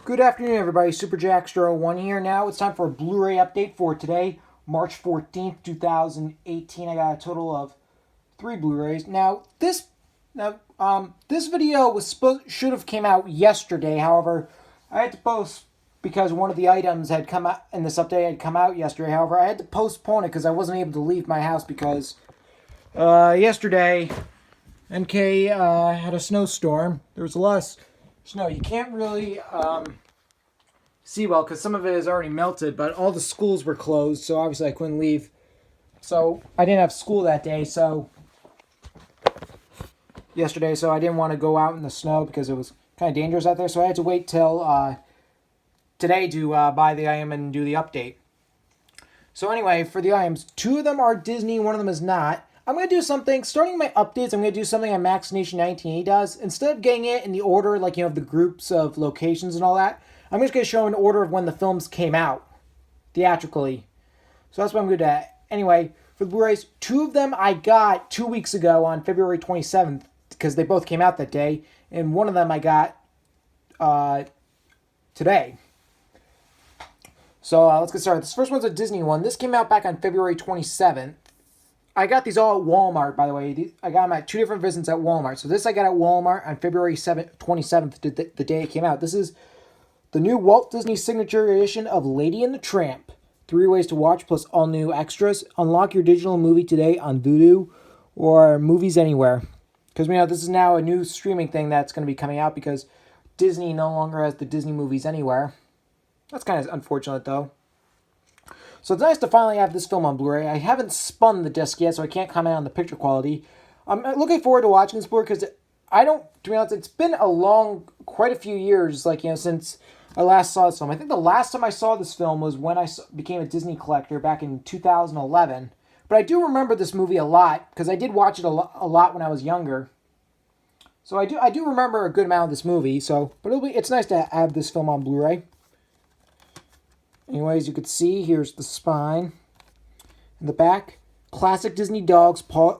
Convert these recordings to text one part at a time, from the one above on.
Good afternoon, everybody. Super Jackster01 here. Now it's time for a Blu-ray update for today, March 14th, 2018. I got a total of 3 Blu-rays. This video should have came out yesterday. However, I had to post because one of the items had come out in this update had come out yesterday. However, I had to postpone it because I wasn't able to leave my house because yesterday NK had a snowstorm. There was a lot of snow. You can't really see well because some of it is already melted, but all the schools were closed, so obviously I couldn't leave. So I didn't have school that day, yesterday, so I didn't want to go out in the snow because it was kind of dangerous out there, so I had to wait till today to buy the item and do the update. So anyway, for the items, 2 of them are Disney, 1 of them is not. I'm going to do something, starting my updates, I'm going to do something that Max Nation 1980 does. Instead of getting it in the order, like, the groups of locations and all that, I'm just going to show an order of when the films came out, theatrically. So that's what I'm good at. Anyway, for the Blu-rays, 2 of them I got 2 weeks ago on February 27th, because they both came out that day, and 1 of them I got today. So let's get started. This first one's a Disney one. This came out back on February 27th. I got these all at Walmart, by the way. I got them at 2 different visits at Walmart. So this I got at Walmart on February 27th, the day it came out. This is the new Walt Disney Signature Edition of Lady and the Tramp. 3 ways to watch plus all new extras. Unlock your digital movie today on Vudu or Movies Anywhere. Because we know this is now a new streaming thing that's going to be coming out because Disney no longer has the Disney Movies Anywhere. That's kind of unfortunate, though. So it's nice to finally have this film on Blu-ray. I haven't spun the disc yet, so I can't comment on the picture quality. I'm looking forward to watching this Blu-ray because to be honest, it's been quite a few years, since I last saw this film. I think the last time I saw this film was when I became a Disney collector back in 2011. But I do remember this movie a lot because I did watch it a lot when I was younger. So I do remember a good amount of this movie. But it's nice to have this film on Blu-ray. Anyways, you could see, here's the spine. In the back, classic Disney dogs paw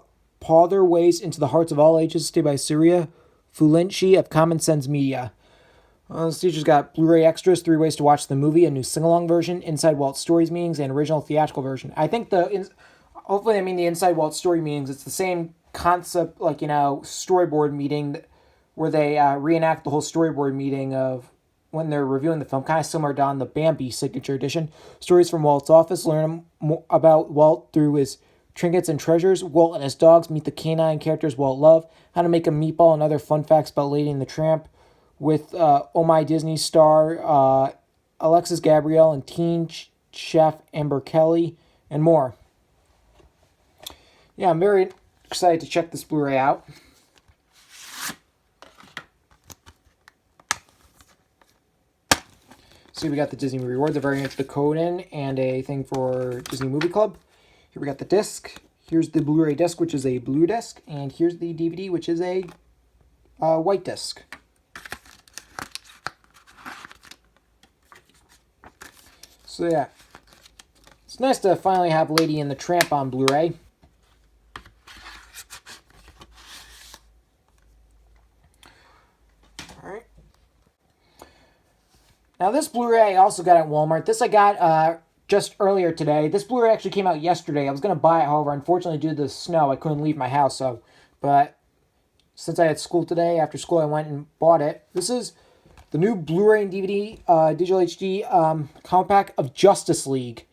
their ways into the hearts of all ages, stayed by Surya Fulinci of Common Sense Media. This feature's got Blu-ray extras, 3 ways to watch the movie, a new sing-along version, Inside Walt Stories meetings, and original theatrical version. I think the Inside Walt Story meetings, it's the same concept, storyboard meeting where they reenact the whole storyboard meeting of when they're reviewing the film, kind of similar to on the Bambi Signature Edition. Stories from Walt's office, learn more about Walt through his trinkets and treasures. Walt and his dogs meet the canine characters Walt loved. How to make a meatball and other fun facts about Lady and the Tramp with Oh My Disney star Alexis Gabriel and teen chef Amber Kelly and more. Yeah, I'm very excited to check this Blu-ray out. See, we got the Disney Rewards, a variant to the code in, and a thing for Disney Movie Club. Here we got the disc. Here's the Blu-ray disc, which is a blue disc. And here's the DVD, which is a white disc. So yeah, it's nice to finally have Lady and the Tramp on Blu-ray. Now, this Blu-ray I also got at Walmart. This I got just earlier today. This Blu-ray actually came out yesterday. I was going to buy it, however, unfortunately, due to the snow, I couldn't leave my house. But since I had school today, after school, I went and bought it. This is the new Blu-ray and DVD digital HD compact of Justice League.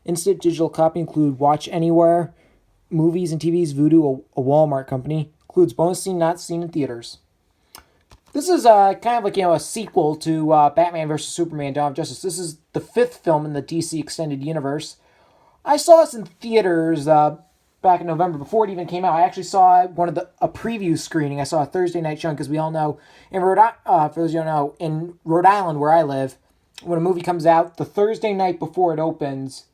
Instant digital copy include Watch Anywhere, Movies and TVs, Vudu, a Walmart company. Includes bonus scene not seen in theaters. This is kind of a sequel to Batman vs. Superman: Dawn of Justice. This is the 5th film in the DC Extended Universe. I saw this in theaters back in November before it even came out. I actually saw a preview screening. I saw a Thursday night showing because we all know in Rhode Island where I live, when a movie comes out, the Thursday night before it opens,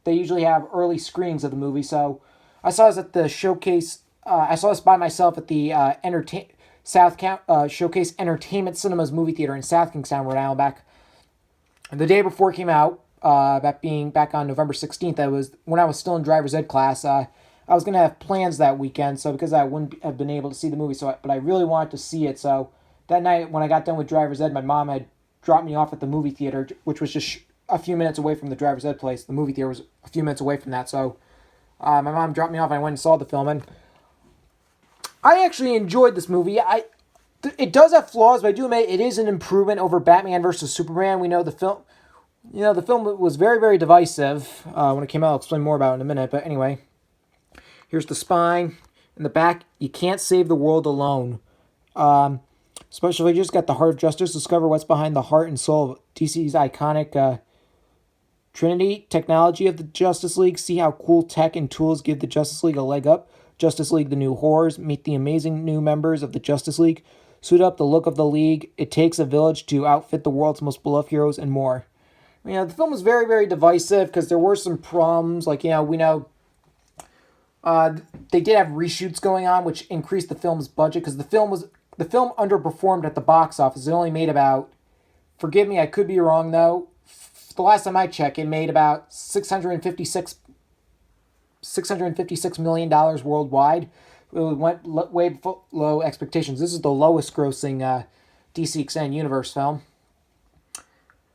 they usually have early screenings of the movie. So I saw this at the showcase. I saw this by myself at the Showcase Entertainment Cinemas movie theater in South Kingstown, Rhode Island, back the day before it came out, that being back on November 16th. That was when I was still in driver's ed class. I was going to have plans that weekend, so because I wouldn't have been able to see the movie, but I really wanted to see it. So that night when I got done with driver's ed, my mom had dropped me off at the movie theater, which was just a few minutes away from the driver's ed place. The movie theater was a few minutes away from that, so my mom dropped me off and I went and saw the film, and I actually enjoyed this movie. It does have flaws, but I do admit it is an improvement over Batman versus Superman. We know the film, the film was very, very divisive when it came out. I'll explain more about it in a minute, but anyway, here's the spine. In the back, you can't save the world alone. Special features got the Heart of Justice. Discover what's behind the heart and soul of DC's iconic Trinity technology of the Justice League. See how cool tech and tools give the Justice League a leg up. Justice League, the new horrors. Meet the amazing new members of the Justice League. Suit up the look of the League. It takes a village to outfit the world's most beloved heroes and more. The film was very, very divisive because there were some problems. Like, we know they did have reshoots going on, which increased the film's budget because the film underperformed at the box office. It only made about, forgive me, I could be wrong though. The last time I checked, it made about $656 million worldwide. It went way below expectations. This is the lowest grossing DC Extended Universe film.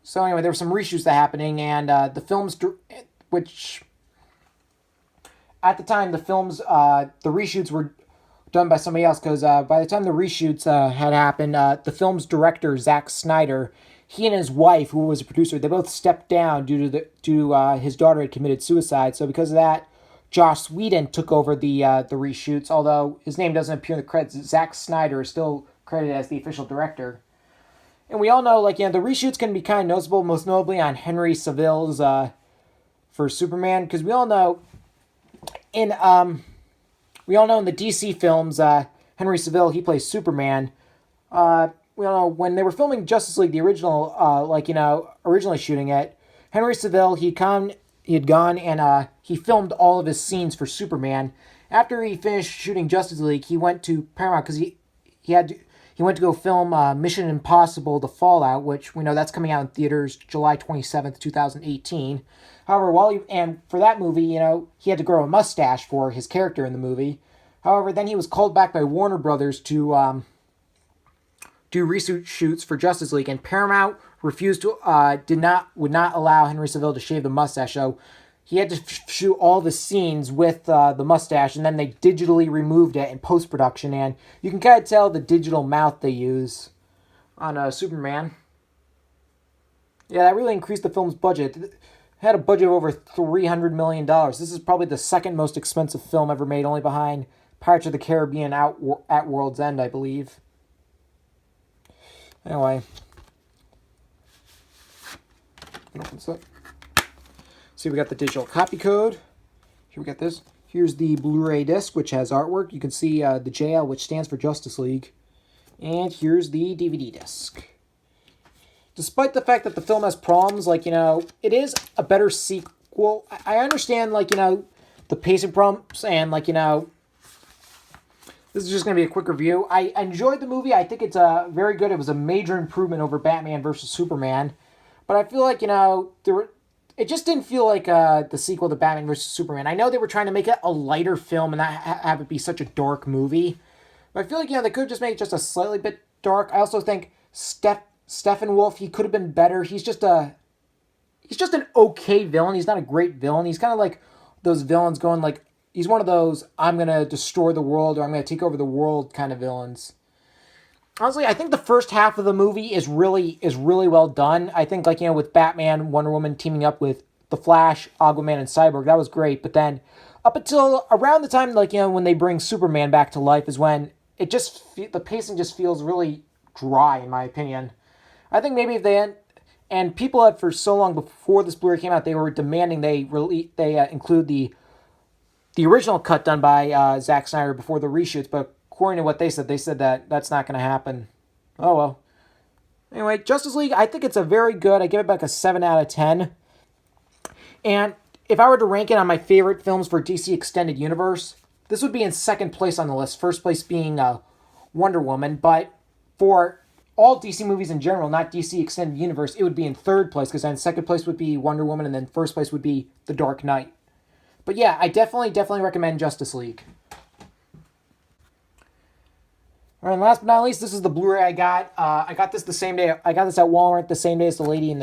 So anyway, there were some reshoots that happening, and the films, which at the time the reshoots were done by somebody else, because by the time the reshoots had happened, the film's director, Zack Snyder, he and his wife, who was a producer, they both stepped down due to his daughter had committed suicide. So because of that, Joss Whedon took over the reshoots, although his name doesn't appear in the credits. Zack Snyder is still credited as the official director. And we all know, the reshoots can be kind of noticeable, most notably on Henry Cavill's for Superman, because we all know in the DC films, Henry Cavill, he plays Superman. We all know when they were filming Justice League, the original, originally shooting it, Henry Cavill, he had gone and he filmed all of his scenes for Superman. After he finished shooting Justice League, he went to Paramount because he went to go film Mission Impossible: The Fallout, which we know that's coming out in theaters July 27th, 2018. However, for that movie, he had to grow a mustache for his character in the movie. However, then he was called back by Warner Brothers to do reshoots for Justice League, and Paramount refused to would not allow Henry Cavill to shave the mustache. So he had to shoot all the scenes with the mustache, and then they digitally removed it in post-production, and you can kind of tell the digital mouth they use on Superman. Yeah, that really increased the film's budget. It had a budget of over $300 million. This is probably the second most expensive film ever made, only behind Pirates of the Caribbean at World's End, I believe. Anyway. See, we got the digital copy code. Here we got this. Here's the Blu-ray disc, which has artwork. You can see the JL, which stands for Justice League. And here's the DVD disc. Despite the fact that the film has problems, it is a better sequel. I understand, the pacing problems, and, this is just going to be a quick review. I enjoyed the movie. I think it's very good. It was a major improvement over Batman versus Superman. But I feel like, it just didn't feel like the sequel to Batman vs. Superman. I know they were trying to make it a lighter film and not have it be such a dark movie. But I feel like, they could have just made it just a slightly bit dark. I also think Steppenwolf, he could have been better. He's just an okay villain. He's not a great villain. He's kind of like those villains going he's one of those, I'm going to destroy the world or I'm going to take over the world kind of villains. Honestly, I think the first half of the movie is really well done. I think, with Batman, Wonder Woman teaming up with The Flash, Aquaman, and Cyborg, that was great. But then, up until around the time, when they bring Superman back to life is when the pacing just feels really dry, in my opinion. I think maybe if and people had for so long before this Blu-ray came out, they were demanding they include the original cut done by Zack Snyder before the reshoots, but according to what they said that that's not going to happen. Oh, well. Anyway, Justice League, I think it's a very good. I give it a 7 out of 10. And if I were to rank it on my favorite films for DC Extended Universe, this would be in second place on the list. First place being Wonder Woman. But for all DC movies in general, not DC Extended Universe, it would be in third place, because then second place would be Wonder Woman, and then first place would be The Dark Knight. But yeah, I definitely recommend Justice League. All right, and last but not least, this is the Blu-ray I got. I got this the same day. I got this at Walmart the same day as the Lady in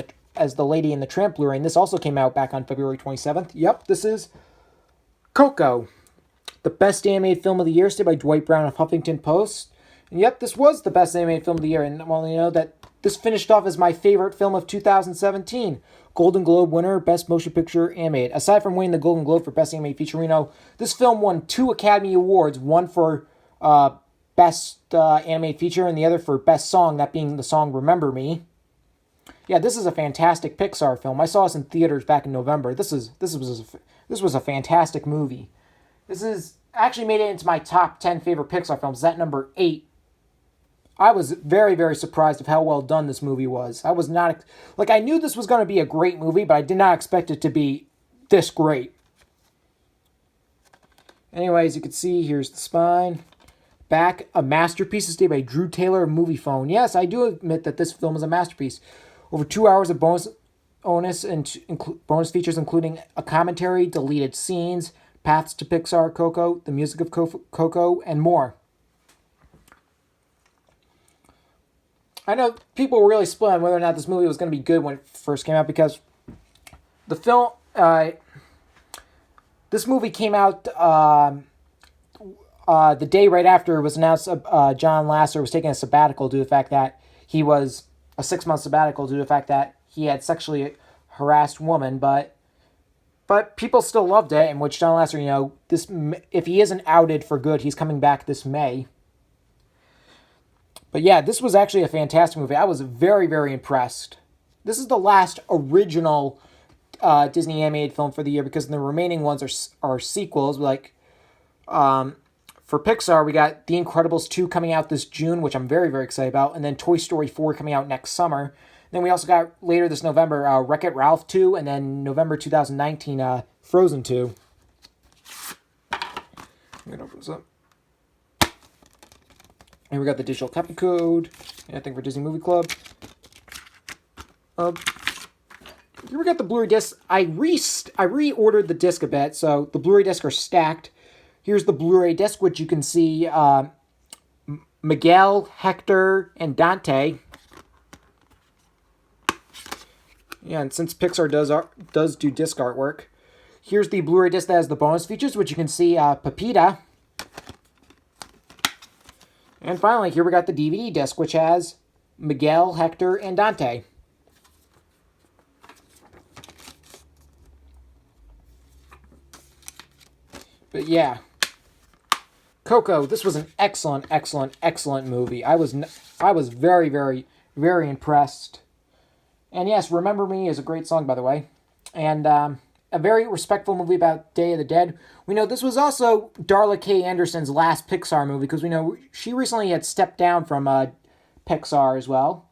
the Tramp Blu-ray, and this also came out back on February 27th. Yep, this is Coco, the best animated film of the year, stated by Dwight Brown of Huffington Post. And yep, this was the best animated film of the year, and well, you know that this finished off as my favorite film of 2017. Golden Globe winner, Best Motion Picture Animated. Aside from winning the Golden Globe for Best Animated Feature, we know this film won 2 Academy Awards, one for Best Animated Feature and the other for Best Song, that being the song Remember Me. Yeah, this is a fantastic Pixar film. I saw this in theaters back in November. This was a fantastic movie. This is actually made it into my top 10 favorite Pixar films. That number 8. I was very, very surprised of how well done this movie was. I was not... Like, I knew this was going to be a great movie, but I did not expect it to be this great. Anyways, you can see, here's the spine. Back, a masterpiece is stated by Drew Taylor of Movie Phone. Yes, I do admit that this film is a masterpiece. Over 2 hours of bonus features, including a commentary, deleted scenes, paths to Pixar, Coco, the music of Coco, and more. I know people were really split on whether or not this movie was going to be good when it first came out, because the film, this movie came out the day right after it was announced John Lasseter was taking a sabbatical due to the fact that he was a 6-month sabbatical due to the fact that he had sexually harassed women, but people still loved it, in which John Lasseter, you know, if he isn't outed for good, he's coming back this May. But yeah, this was actually a fantastic movie. I was very, very impressed. This is the last original Disney animated film for the year, because the remaining ones are sequels. Like, for Pixar, we got The Incredibles 2 coming out this June, which I'm very, very excited about, and then Toy Story 4 coming out next summer. Then we also got later this November Wreck-It Ralph 2, and then November 2019 Frozen 2. Let me open this up. And we got the digital copy code. Anything for Disney Movie Club. Here we got the Blu-ray disc. I reordered the disc a bit, so the Blu-ray discs are stacked. Here's the Blu-ray disc, which you can see Miguel, Hector, and Dante. Yeah, and since Pixar does do disc artwork, here's the Blu-ray disc that has the bonus features, which you can see Pepita. And finally, here we got the DVD disc, which has Miguel, Hector, and Dante. But yeah, Coco, this was an excellent, excellent, excellent movie. I was very, very, very impressed. And yes, Remember Me is a great song, by the way. And a very respectful movie about Day of the Dead. We know this was also Darla K. Anderson's last Pixar movie, because we know she recently had stepped down from Pixar as well.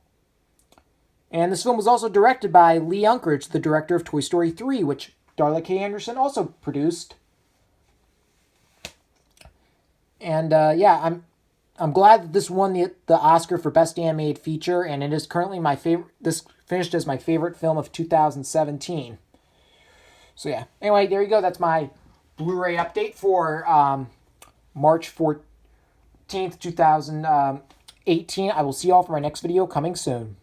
And this film was also directed by Lee Unkrich, the director of Toy Story 3, which Darla K. Anderson also produced. And yeah, I'm glad that this won the Oscar for Best Animated Feature, and it is currently my favorite. This finished as my favorite film of 2017. So yeah. Anyway, there you go. That's my Blu-ray update for March 14th, 2018. I will see you all for my next video coming soon.